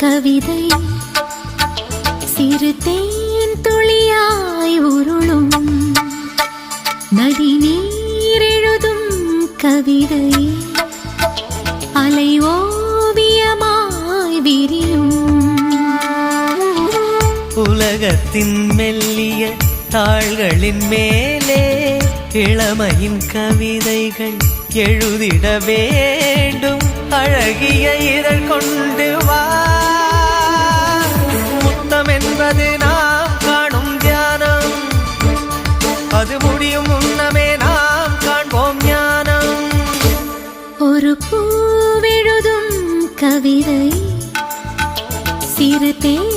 கவிதை சிறு தேன் துளியாய் உருளும் நதி நீர் எழுதும் கவிதை அலை ஓவியமாய் விரியும் உலகத்தின் மெல்லிய தாள்களின் மேலே இளமையின் கவிதைகள் எழுதிட வேண்டும் அழகிய இதழ் கொண்டு வா முத்தம் என்பது நாம் காணும் தியானம் அது முடியும் முன்னமே நாம் காண்போம் ஞானம் ஒரு பூவெழுதும் கவிதை சிறு தேன்